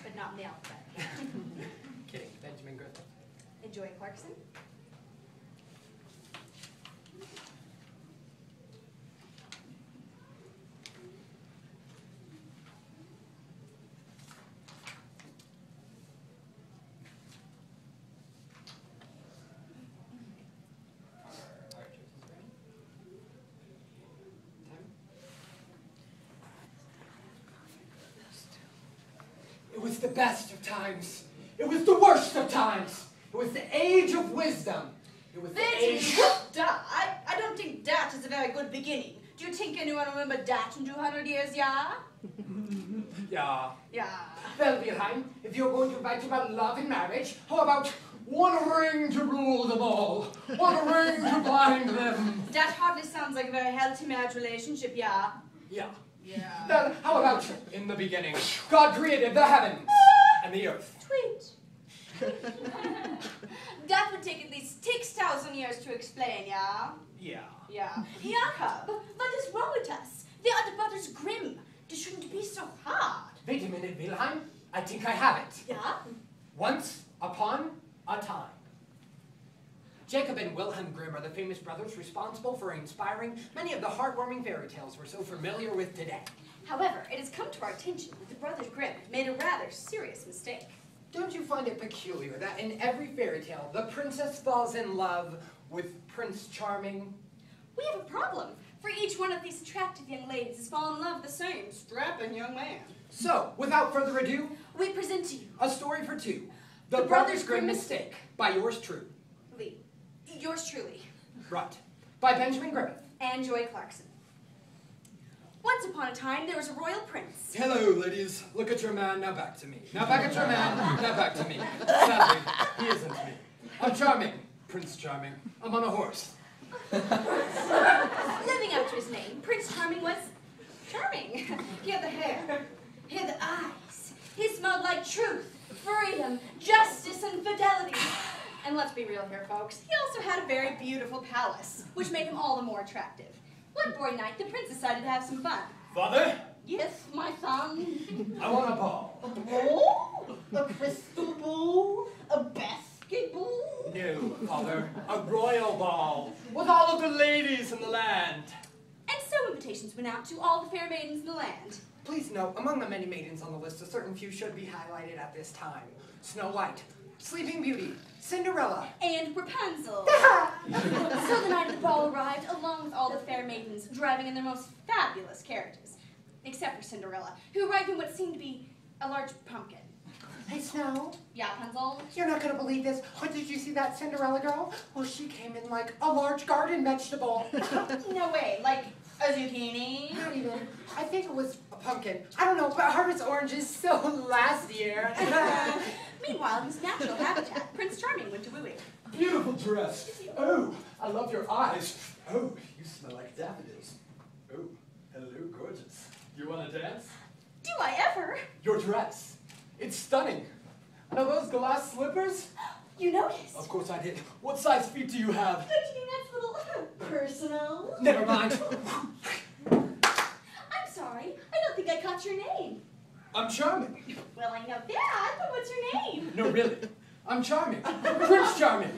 But not in the alphabet. Kidding. Benjamin Griffith. And Joy Clarkson. It was the best of times. It was the worst of times. It was the age of wisdom. It was the age... I don't think that is a very good beginning. Do you think anyone remember that in 200 years, yeah? Yeah. Yeah. Well, Wilhelm, if you're going to write about love and marriage, how about one ring to rule them all? One ring to bind them? That hardly sounds like a very healthy marriage relationship, yeah? Yeah. Yeah. Then how about in the beginning, God created the heavens and the earth. Tweet. That would take at least 6,000 years to explain, yeah? Yeah. Yeah. Jakob, what is wrong with us? The other brothers Grimm. They shouldn't be so hard. Wait a minute, Wilhelm. I think I have it. Yeah? Once upon a time. Jacob and Wilhelm Grimm are the famous brothers responsible for inspiring many of the heartwarming fairy tales we're so familiar with today. However, it has come to our attention that the brothers Grimm made a rather serious mistake. Don't you find it peculiar that in every fairy tale, the princess falls in love with Prince Charming? We have a problem. For each one of these attractive young ladies has fallen in love with the same strapping young man. So, without further ado, We present to you a story for two. The The Brothers Brothers Grimm Grimm Mistake, by yours truly. yours truly, Right. By Benjamin Griffith. and Joy Clarkson. Once upon a time, there was a royal prince. Hello, ladies. Look at your man, now back to me. Now back at your man, now back to me. Sadly, he isn't me. I'm Charming. Prince Charming. I'm on a horse. Living up to his name, Prince Charming was charming. He had the hair, he had the eyes. He smelled like truth, freedom, justice, and fidelity. And let's be real here, folks, he also had a very beautiful palace, which made him all the more attractive. One boy night, the prince decided to have some fun. Father, Yes, my son. I want a ball. A ball? A crystal ball? A basketball? No, Father. A royal ball. With all of the ladies in the land. And so invitations went out to all the fair maidens in the land. Please note, among the many maidens on the list, a certain few should be highlighted at this time. Snow White, Sleeping Beauty, Cinderella, And Rapunzel. So the night of the ball arrived, along with all the fair maidens, driving in their most fabulous carriages. Except for Cinderella, who arrived in what seemed to be a large pumpkin. Hey, Snow, Yeah, Rapunzel? you're not going to believe this. But did you see that Cinderella girl? Well, she came in like a large garden vegetable. No way, like a zucchini? Not even. I think it was a pumpkin. I don't know, but harvest oranges so last year. Meanwhile, in his natural habitat, Prince Charming went to wooing. Beautiful dress. Oh, I love your eyes. Oh, you smell like daffodils. Oh, hello, gorgeous. You want to dance? Do I ever? Your dress. It's stunning. And are those glass slippers? You noticed? Of course I did. What size feet do you have? Don't you think that's a little personal? Never mind. I'm sorry, I don't think I caught your name. I'm Charming. Well, I know that, but what's your name? No, really. I'm Charming. Prince Charming.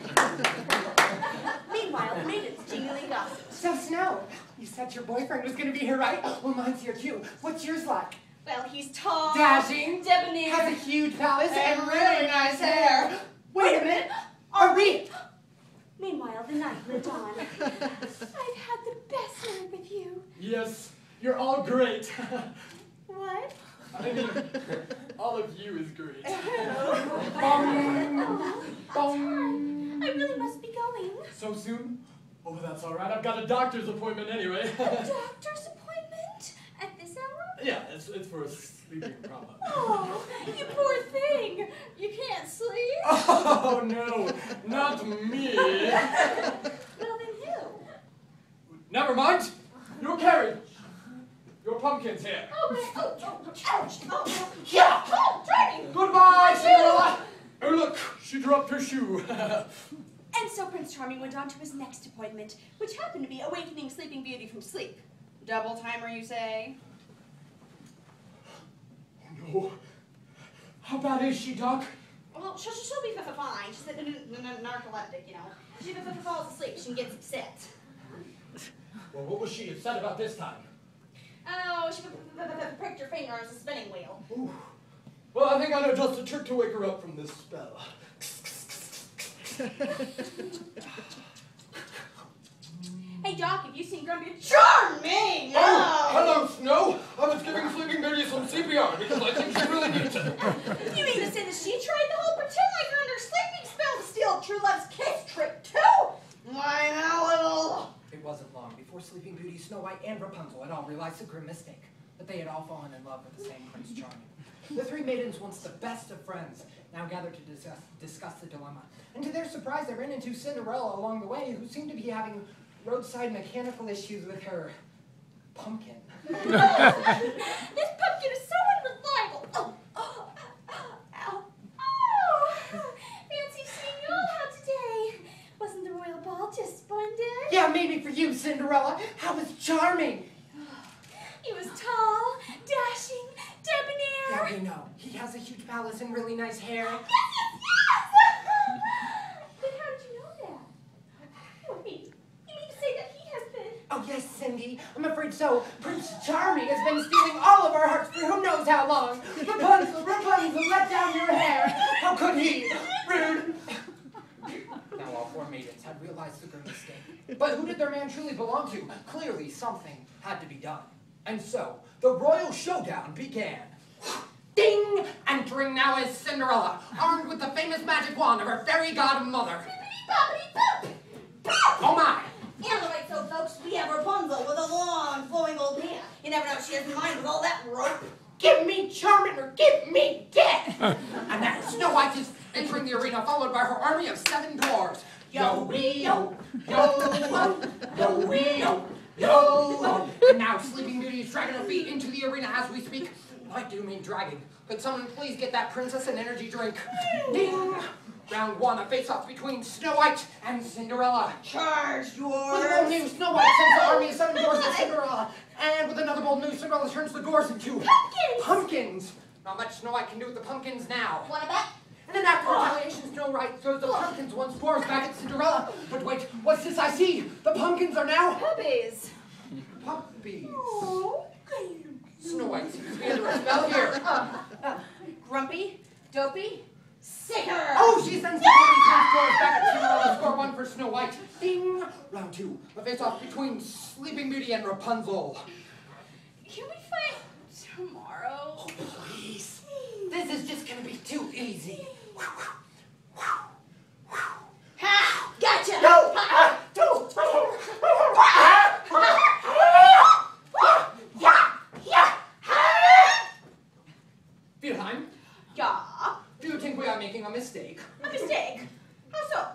Meanwhile, the maidens gingerly gossiped. So, Snow, you said your boyfriend was going to be here, right? Well, mine's here, too. What's yours like? Well, he's tall, Dashing, debonair, has a huge palace, and really nice hair. Wait a minute. Are we? Meanwhile, the night lived on. I've had the best night with you. Yes, you're all great. What? I mean, all of you is great. Oh, Bong. I really must be going. So soon? Oh, that's all right. I've got a doctor's appointment anyway. A doctor's appointment? At this hour? Yeah, it's for a sleeping problem. Oh, you poor thing. You can't sleep. Oh, no, not me. Well, then who? Never mind. You're carried. Your pumpkin's here. Ouch. Yeah. Oh, Charming. Goodbye, Cinderella. Oh, look, she dropped her shoe. And so Prince Charming went on to his next appointment, which happened to be awakening Sleeping Beauty from sleep. Double timer, you say? No, How bad is she, Doc? Well, she'll be fine. She's narcoleptic, you know. She falls asleep. She gets upset. Well, what was she upset about this time? Oh, she pricked her finger on the spinning wheel. Ooh. Well, I think I know just a trick to wake her up from this spell. Hey, Doc, have you seen Grumpy? Charming! Oh, hello, Snow. I was giving Sleeping Beauty some CPR because I think she really needs it. You mean to say that she tried the whole pretend like you're under sleeping spell to steal True Love's kiss trick, too? Why, now, little... It wasn't long before Sleeping Beauty, Snow White, and Rapunzel had all realized the grim mistake, that they had all fallen in love with the same Prince Charming. The three maidens, once the best of friends, now gathered to discuss the dilemma. And to their surprise, they ran into Cinderella along the way, who seemed to be having roadside mechanical issues with her pumpkin. This pumpkin is so unreliable. Oh, ow. Oh, fancy seeing you all out today. Wasn't the royal ball just splendid? Yeah, maybe for you, Cinderella. How was Charming? He was tall, dashing, debonair. Yeah, we know. He has a huge palace and really nice hair. Yes! Then how did you know that? You mean to say that he has been... Oh, yes, Cindy. I'm afraid so. Prince Charming has been stealing all of our hearts for who knows how long. Rapunzel, Rapunzel, let down your hair. How could he? Rude. Now all four maidens had realized the grim mistake. But who did their man truly belong to? Clearly something had to be done. And so, the royal showdown began. Ding! Entering now is Cinderella, armed with the famous magic wand of her fairy godmother. Oh my! And the right so, folks, we have Rapunzel with a long, flowing old hair. You never know what she has in mind with all that rope. Give me Charming or give me death! And now Snow White is entering the arena, followed by her army of 7 dwarves. Yo-wee-yo, yo-wo, yo-wee-yo, yo-wo. And now Sleeping Beauty is dragging her feet into the arena as we speak. I do mean dragging. Could someone please get that princess an energy drink? Ding! Round 1, a face-off between Snow White and Cinderella. Charge, With a bold dwarves! news, Snow White sends the army of 7 dwarves to Cinderella. And with another bold news, Cinderella turns the dwarves into pumpkins. Not much Snow White can do with the pumpkins now. What about? And then after retaliation, Snow White throws the pumpkins once dwarves back at Cinderella. But wait, what's this I see? The pumpkins are now Puppies. puppies. Oh. Snow White seems to be under a spell here. Grumpy, dopey, sicker. Oh, she sends the puppies once dwarves back at Cinderella. Score 1 for Snow White. Ding! Round 2, a face-off between Sleeping Beauty and Rapunzel. Can we fight tomorrow? Oh, please. This is just gonna be too easy. Ha! Gotcha! No! Wilhelm, Yeah. do you think we are making a mistake? A mistake. How so?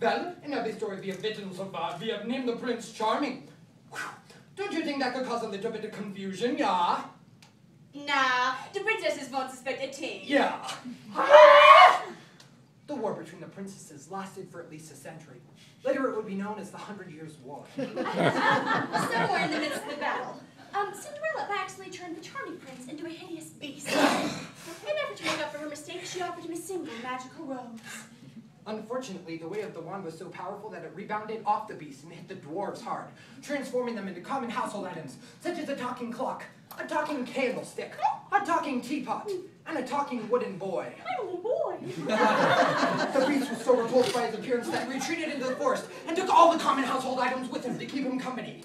Well, in every story we have written so far, we have named the Prince Charming. Don't you think that could cause a little bit of confusion, yeah? Nah, the princesses won't suspect a thing. Yeah. The war between the princesses lasted for at least a century. Later it would be known as the 100 Years' War. Somewhere in the midst of the battle, Cinderella accidentally turned the charming prince into a hideous beast. In an effort to make up for her mistake, she offered him a single magical rose. Unfortunately, the weight of the wand was so powerful that it rebounded off the beast and hit the dwarves hard, transforming them into common household items, such as a talking clock, a talking candlestick, a talking teapot, and a talking wooden boy. My little boy. The beast was so repulsed by his appearance that he retreated into the forest and took all the common household items with him to keep him company.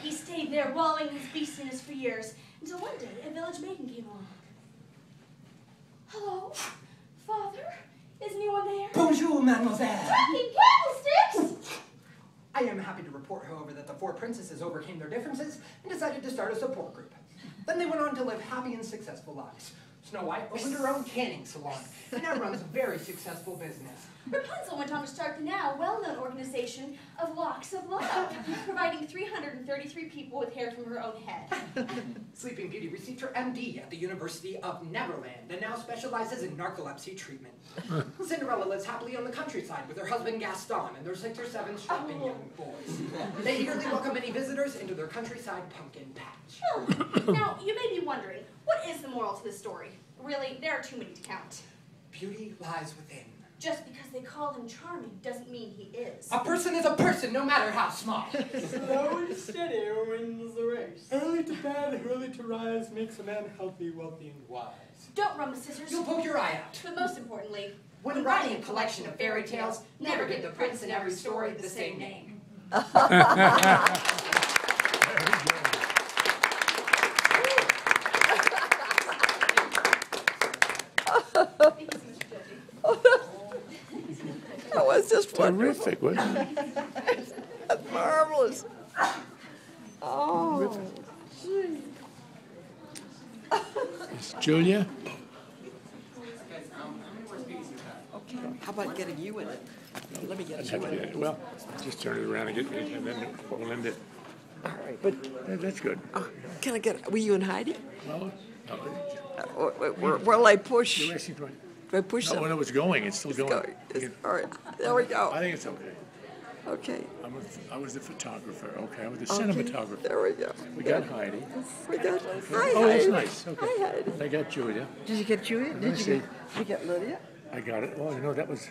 He stayed there, wallowing in his beastness for years, until one day a village maiden came along. Hello, father? Is anyone there? Bonjour, mademoiselle. Talking candlesticks! I am happy to report, however, that the 4 princesses overcame their differences and decided to start a support group. Then they went on to live happy and successful lives. Snow White opened her own canning salon and now runs a very successful business. Rapunzel went on to start the now well-known organization of Locks of Love, providing 333 people with hair from her own head. Sleeping Beauty received her MD at the University of Neverland and now specializes in narcolepsy treatment. Cinderella lives happily on the countryside with her husband Gaston and their 6 or 7 strapping young boys. They eagerly welcome any visitors into their countryside pumpkin patch. Now, you may be wondering, what is the moral to this story? Really, there are too many to count. Beauty lies within. Just because they call him charming doesn't mean he is. A person is a person, no matter how small. Slow and steady wins the race. Early to bed, early to rise makes a man healthy, wealthy, and wise. Don't run with scissors. You'll poke your eye out. But most importantly, When writing a collection of fairy tales, never give the prince in every story the same name. That was just Terrific, wasn't it? That's marvelous. Oh, gee. It's Julia? Okay, how about getting you in it? Let me get I'd you have in to it. get it. Well, just turn it around and get me, and then we'll end it. All right, but That's good. can I get, were you and Heidi? Well, Will I push? the rest is right. Do I push No, them? when it was going, it's still It's going. going. All right, there we I go. think it's okay. Okay. I was the photographer. Okay, I was the Okay, cinematographer. there we go. We got Heidi. We got, hi, Oh, that's Heidi. nice. Okay. Hi, Heidi. I got Julia. Did you get Julia? me Did see. you get Lydia? I got it. Oh, you know, that was